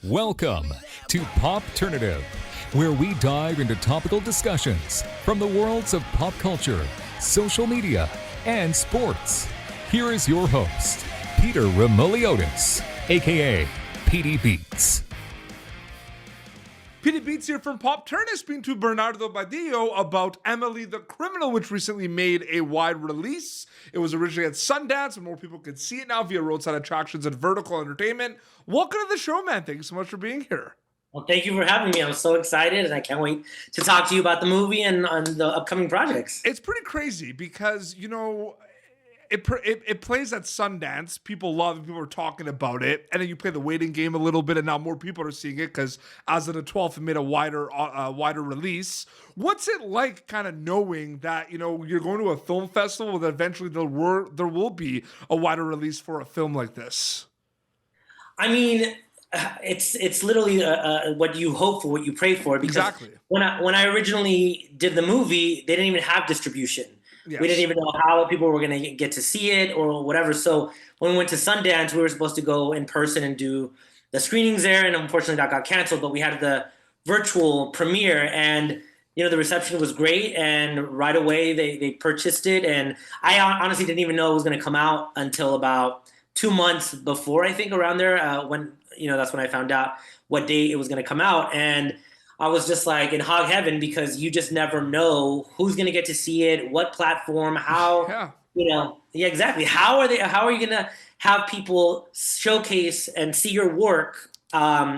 Welcome to Popternative, where we dive into topical discussions from the worlds of pop culture, social media, and sports. Here is your host, Peter Remoliotis, aka PD Beats. PD Beats here from Popternative, speaking to Bernardo Badillo about Emily the Criminal, which recently made a wide release. It was originally at Sundance, and more people can see it now via roadside attractions and vertical entertainment. Welcome to the show, man. Thank you so much for being here. Well, thank you for having me. I'm so excited, and I can't wait to talk to you about the movie and on the upcoming projects. It's pretty crazy because, it plays at Sundance. People love it. People are talking about it. And then you play the waiting game a little bit, and now more people are seeing it because as of the 12th, it made a wider release. What's it like kind of knowing that, you're going to a film festival that eventually there will be a wider release for a film like this? I mean, it's literally what you hope for, what you pray for. Because exactly. When I originally did the movie, they didn't even have distribution. Yes. We didn't even know how people were going to get to see it or whatever. So when we went to Sundance, we were supposed to go in person and do the screenings there. And unfortunately that got canceled, but we had the virtual premiere and, the reception was great. And right away they purchased it. And I honestly didn't even know it was going to come out until about 2 months before, I think around there, when, that's when I found out what day it was going to come out. And I was just like in hog heaven because you just never know who's going to get to see it, what platform, how, yeah, exactly. How are you going to have people showcase and see your work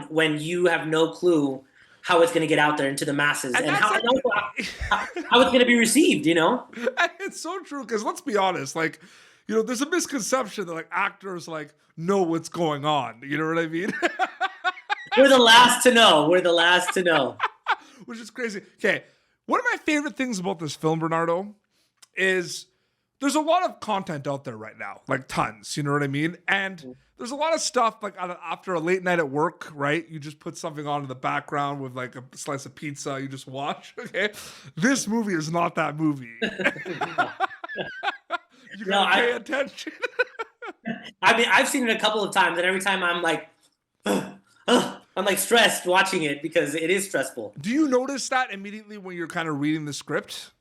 when you have no clue how it's going to get out there into the masses and how it's going to be received, It's so true because let's be honest, there's a misconception that actors know what's going on. You know what I mean? We're the last to know. Which is crazy. Okay, one of my favorite things about this film, Bernardo, is there's a lot of content out there right now, tons, you know what I mean? And there's a lot of stuff after a late night at work, right? You just put something on in the background with a slice of pizza, you just watch, okay? This movie is not that movie. You gotta pay attention. I mean, I've seen it a couple of times, and every time I'm like, I'm stressed watching it because it is stressful. Do you notice that immediately when you're kind of reading the script?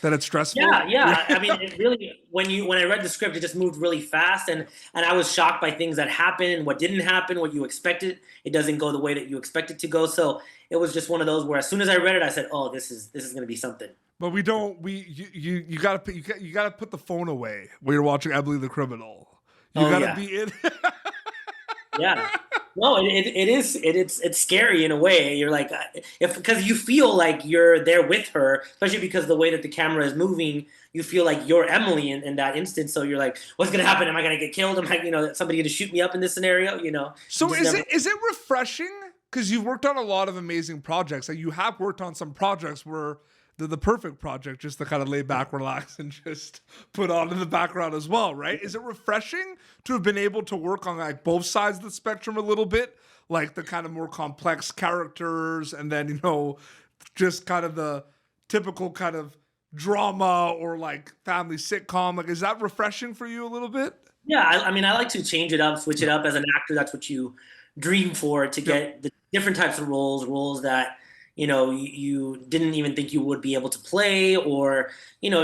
That it's stressful? Yeah. I mean, it really, when I read the script, it just moved really fast, and I was shocked by things that happened and what didn't happen, what you expected. It doesn't go the way that you expect it to go. So it was just one of those where as soon as I read it, I said, "Oh, this is going to be something." But you gotta put the phone away when you're watching Emily the Criminal. You gotta be in. Yeah. No, it's scary in a way. You're like, because you feel like you're there with her, especially because the way that the camera is moving, you feel like you're Emily in that instance. So you're like, what's going to happen? Am I going to get killed? Am I, somebody going to shoot me up in this scenario? So is it refreshing? Because you've worked on a lot of amazing projects. You have worked on some projects where they're the perfect project just to kind of lay back, relax, and just put on in the background as well, right? Is it refreshing to have been able to work on both sides of the spectrum a little bit? The kind of more complex characters and then, just kind of the typical kind of drama or family sitcom. Is that refreshing for you a little bit? Yeah, I mean, I like to change it up, switch it up. As an actor, that's what you dream for, to get the different types of roles that you didn't even think you would be able to play, or,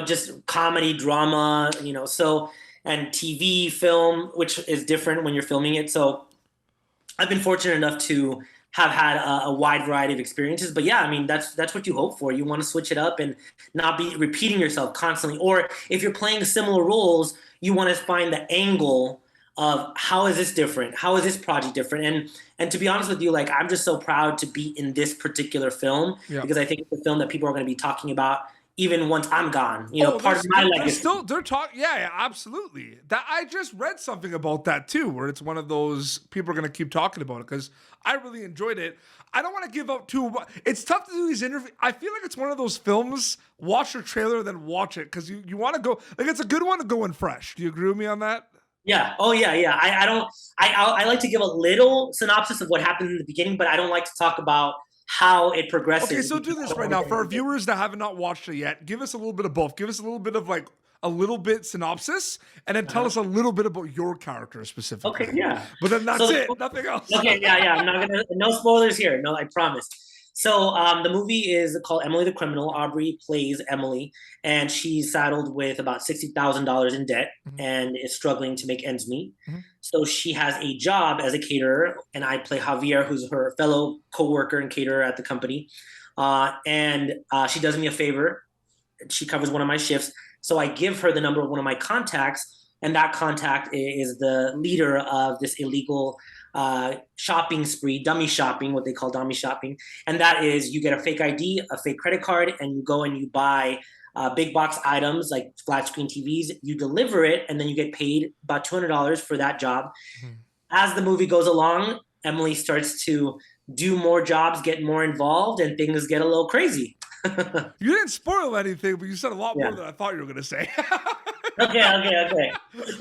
just comedy, drama, so, and TV, film, which is different when you're filming it. So I've been fortunate enough to have had a wide variety of experiences. But yeah, I mean, that's what you hope for. You want to switch it up and not be repeating yourself constantly. Or if you're playing similar roles, you want to find the angle of how is this different? How is this project different? And to be honest with you, I'm just so proud to be in this particular film because I think it's a film that people are going to be talking about even once I'm gone. Part of my legacy. They're talking. Yeah, absolutely. That I just read something about that too, where it's one of those people are going to keep talking about it because I really enjoyed it. I don't want to give up too much. It's tough to do these interviews. I feel like it's one of those films. Watch the trailer, then watch it because you want to go. It's a good one to go in fresh. Do you agree with me on that? Yeah. Oh, yeah. I like to give a little synopsis of what happened in the beginning, but I don't like to talk about how it progresses. Okay, so do this right now. For our viewers that have not watched it yet, give us a little bit of both. Give us a little bit of a little bit synopsis and then tell us a little bit about your character specifically. Okay, yeah. But then that's So- it. Nothing else. Okay, yeah. I'm not gonna, no spoilers here. No, I promise. So the movie is called Emily the Criminal. Aubrey plays Emily, and she's saddled with about $60,000 in debt and is struggling to make ends meet. So she has a job as a caterer, and I play Javier, who's her fellow coworker and caterer at the company. And she does me a favor. She covers one of my shifts. So I give her the number of one of my contacts, and that contact is the leader of this illegal shopping spree, dummy shopping, what they call dummy shopping. And that is you get a fake ID, a fake credit card, and you go and you buy big box items like flat screen TVs. You deliver it, and then you get paid about $200 for that job. As the movie goes along, Emily starts to do more jobs, get more involved, and things get a little crazy. You didn't spoil anything, but you said a lot more than I thought you were going to say. Okay.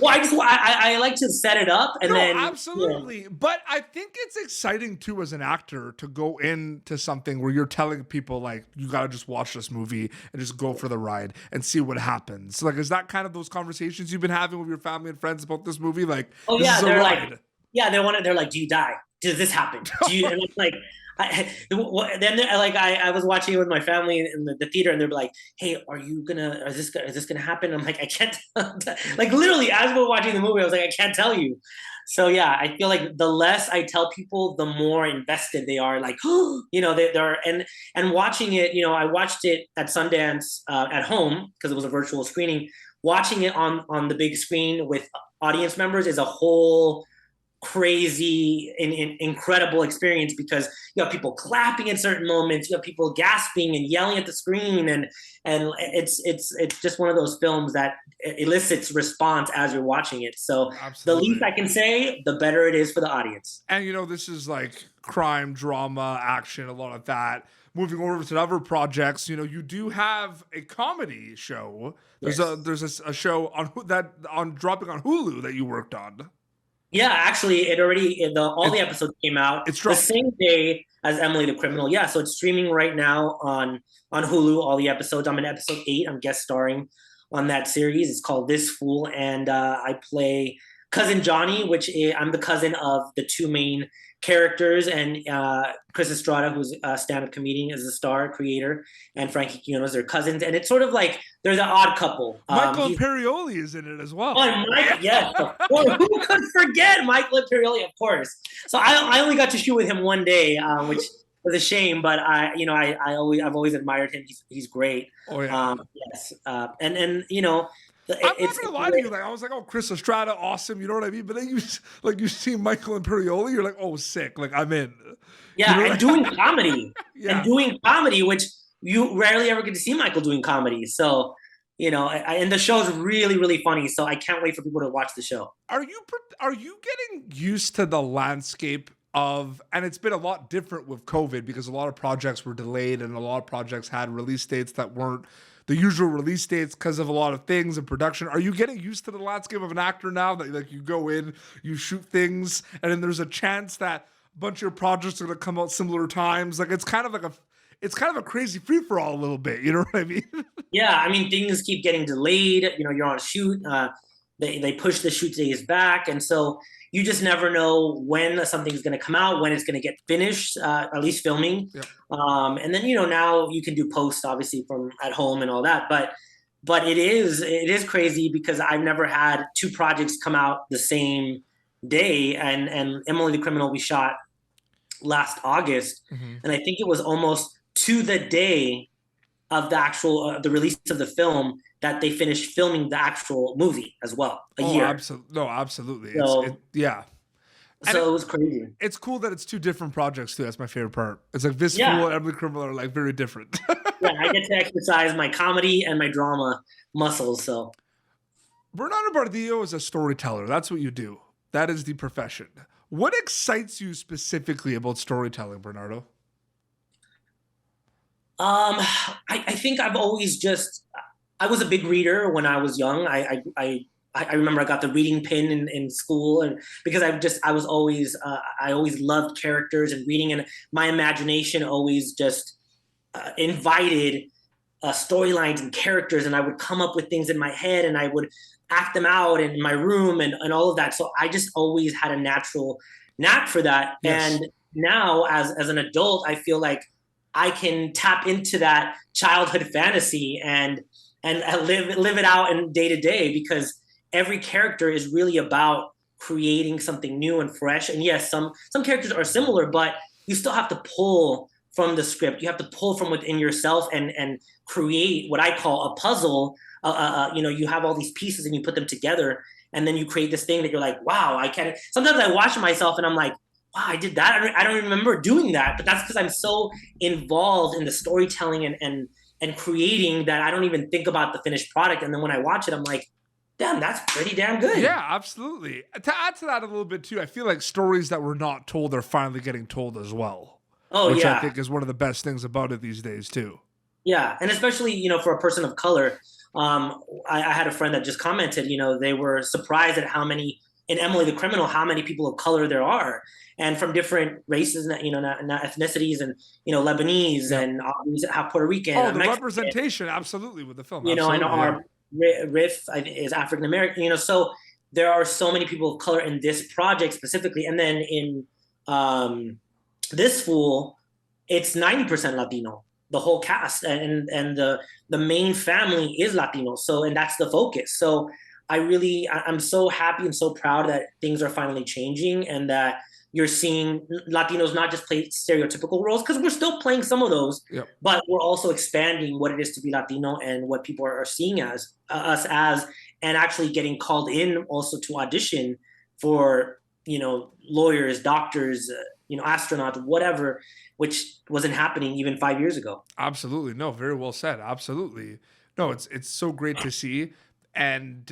Well, I like to set it up and then absolutely. Yeah. But I think it's exciting too as an actor to go into something where you're telling people like you got to just watch this movie and just go for the ride and see what happens. Like, is that kind of those conversations you've been having with your family and friends about this movie? Like, oh yeah, they're like, they're like, do you die? Does this happen? Do you? And it's like. I was watching it with my family in the theater, and they're like, "Hey, is this gonna happen?" I'm like, I can't. Like literally, as we're watching the movie, I was like, I can't tell you. So yeah, I feel like the less I tell people, the more invested they are. Like, they're and watching it. I watched it at Sundance at home because it was a virtual screening. Watching it on the big screen with audience members is a whole crazy and incredible experience because you have people clapping at certain moments, you have people gasping and yelling at the screen, and it's just one of those films that elicits response as you're watching it. So absolutely. The least I can say, the better it is for the audience. And this is like crime, drama, action, a lot of that. Moving over to other projects, you do have a comedy show. There's a show on dropping on Hulu that you worked on. Yeah, actually, all the episodes came out the same day as Emily the Criminal. Yeah, so it's streaming right now on Hulu, all the episodes. I'm in episode 8. I'm guest starring on that series. It's called This Fool, and I play Cousin Johnny, which I'm the cousin of the two main characters, and Chris Estrada, who's a stand-up comedian, is the star creator, and Frankie Quinones, they're cousins, and it's sort of like they're the odd couple. Michael Imperioli is in it as well. Oh, yes, who could forget Michael Imperioli? Of course. So I only got to shoot with him one day, which was a shame, but I've always admired him. He's great. Oh yeah. Yes, and I'm not gonna lie to you. Like I was like, oh, Chris Estrada, awesome. You know what I mean? But then you see Michael Imperioli, you're like, oh, sick. Like I'm in. Yeah, and doing comedy. Yeah. And doing comedy, which you rarely ever get to see Michael doing comedy. So, and the show's really, really funny. So I can't wait for people to watch the show. Are you getting used to the landscape and it's been a lot different with COVID because a lot of projects were delayed and a lot of projects had release dates that weren't the usual release dates because of a lot of things in production. Are you getting used to the landscape of an actor now that like you go in, you shoot things, and then there's a chance that a bunch of your projects are going to come out similar times? Like it's kind of a crazy free for all a little bit. You know what I mean? Yeah, I mean things keep getting delayed. You're on a shoot. They push the shoot days back, and so you just never know when something's going to come out, when it's going to get finished, at least filming. Yeah. And then, now you can do post obviously from at home and all that. But it is crazy because I've never had two projects come out the same day. And Emily the Criminal we shot last August. Mm-hmm. And I think it was almost to the day of the actual, the release of the film that they finished filming the actual movie as well. A year. Absolutely. So, yeah. So it was crazy. It's cool that it's two different projects too. That's my favorite part. It's like This Fool and Emily Criminal are like very different. Yeah, I get to exercise my comedy and my drama muscles. So Bernardo Badillo is a storyteller. That's what you do. That is the profession. What excites you specifically about storytelling, Bernardo? I think I've always I was a big reader when I was young. I remember I got the reading pin in school, and because I always loved characters and reading, and my imagination always just invited storylines and characters, and I would come up with things in my head and I would act them out in my room and all of that. So I just always had a natural knack for that. Yes. And now as an adult, I feel like I can tap into that childhood fantasy and live it out in day to day, because every character is really about creating something new and fresh. And yes, some characters are similar, but you still have to pull from the script. You have to pull from within yourself and create what I call a puzzle. You have all these pieces and you put them together, and then you create this thing that you're like, wow, I can't. Sometimes I watch myself and I'm like, wow, I did that. I don't remember doing that, but that's because I'm so involved in the storytelling and creating that I don't even think about the finished product. And then when I watch it, I'm like, damn, that's pretty damn good. Yeah, absolutely. To add to that a little bit too, I feel like stories that were not told are finally getting told as well. Oh, which yeah. I think is one of the best things about it these days too. Yeah, and especially, for a person of color, I had a friend that just commented, they were surprised at how many, in Emily the Criminal, how many people of color there are, and from different races, not ethnicities, and Lebanese, and half Puerto Rican. Oh, the Mexican, representation, absolutely, with the film. and our Riff is African American. So there are so many people of color in this project specifically, and then in this Fool, it's 90% Latino. The whole cast and the main family is Latino. So, and that's the focus. So I'm so happy and so proud that things are finally changing, and that you're seeing Latinos not just play stereotypical roles, because we're still playing some of those, but we're also expanding what it is to be Latino and what people are seeing us as, and actually getting called in also to audition for, lawyers, doctors, astronauts, whatever, which wasn't happening even 5 years ago. Absolutely. No, very well said. Absolutely. No, it's so great to see. And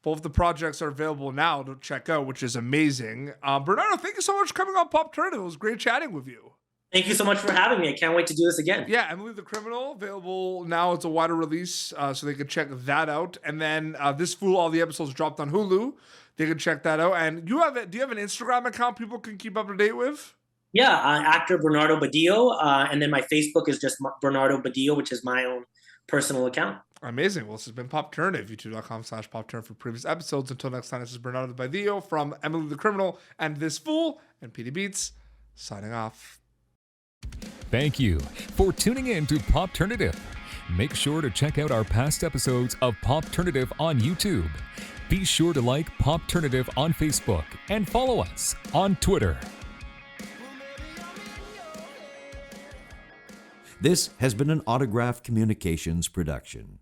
both the projects are available now to check out, which is amazing. Bernardo, thank you so much for coming on Popternative. It was great chatting with you. Thank you so much for having me. I can't wait to do this again. Yeah, Emily the Criminal, available now. It's a wider release, so they can check that out. And then This Fool, all the episodes dropped on Hulu. They can check that out. And do you have an Instagram account people can keep up to date with? Yeah, actor Bernardo Badillo. And then my Facebook is just Bernardo Badillo, which is my own personal account. Amazing. Well, this has been Popternative, youtube.com/Popturn for previous episodes. Until next time, this is Bernardo Badillo from Emily the Criminal and This Fool, and PD Beats signing off. Thank you for tuning in to Popternative. Make sure to check out our past episodes of Popternative on YouTube. Be sure to like Popternative on Facebook and follow us on Twitter. This has been an Autograph Communications production.